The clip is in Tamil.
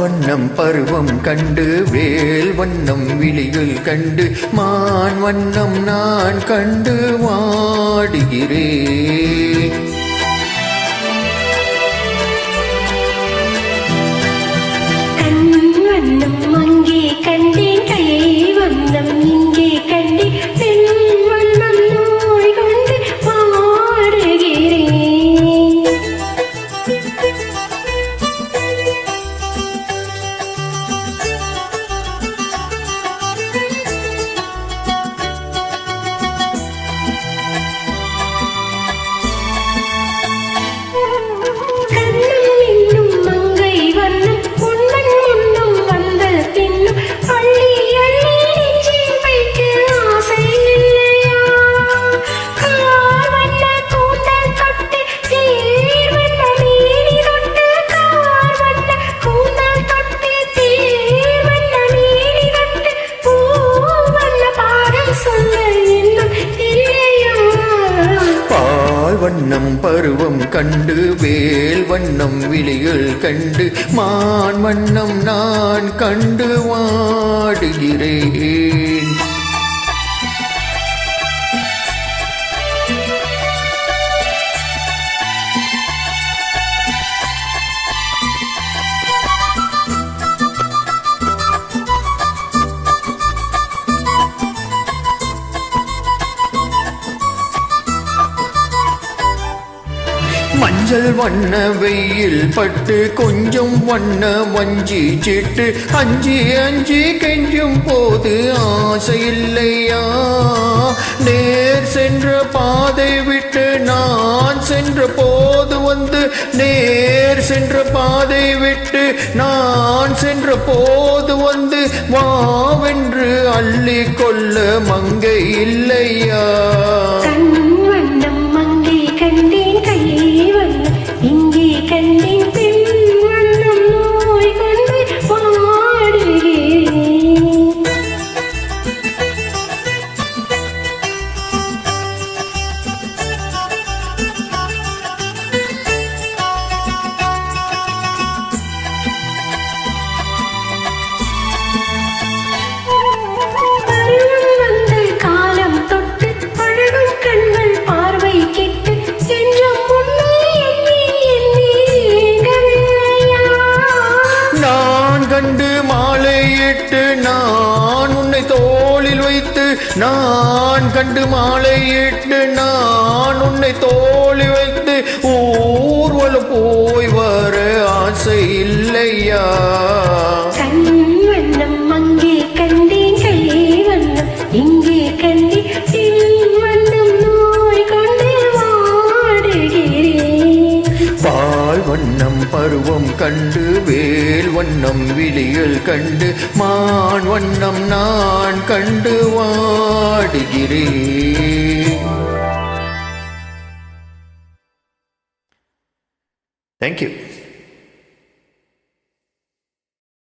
வண்ணம் பருவம் கண்டு வேல் வண்ணம் விழிகள் கண்டு மான் வண்ணம் நான் கண்டு வாடுகிறேன். கண் வண்ணம் அங்கே கண்டேன், கை வண்ணம் இங்கே கண்டேன், பெண் வண்ணம் நோய் கொண்டு வாடுகிறேன். வண்ணம் பருவம் கண்டு வேல் வண்ணம் விழிகள் கண்டு மான் வண்ணம் நான் கண்டு வாடுகிறேன். மஞ்சள் வண்ண வெயில் பட்டு கொஞ்சம் வண்ண வஞ்சி சிட்டு அஞ்சி அஞ்சி கெஞ்சும் போது ஆசை இல்லையா? நேர் சென்ற பாதை விட்டு நான் சென்ற போது வந்து நேர் சென்ற பாதை விட்டு நான் சென்ற போது வந்து வாவென்று அள்ளி கொள்ள மங்கை இல்லையா? இங்கே கண்டேன், பெண் வண்ணம் நோய் கொண்டு வாடுகிறேன். பருவம் வந்த காலம் தொட்டு பழகும் கண்கள் பார்வை கெட்டு கண்டு மாலையிட்டு நான் உன்னை தோளில் வைத்து நான் கண்டு மாலையிட்டு நான் உன்னை தோளில் வைத்து ஊர்வலம் போய் வர ஆசை இல்லையா? கண் வண்ணம் அங்கே கண்டேன், கை வண்ணம் இங்கே கண்டேன், வண்ணம் நோய் கொண்டு வாடுகிறேன். பால் வண்ணம் பருவம் கண்டு வேல் வண்ணம் விழிகள் கண்டு மான் வண்ணம் நான் கண்டு வாடுகிறேன். Thank you.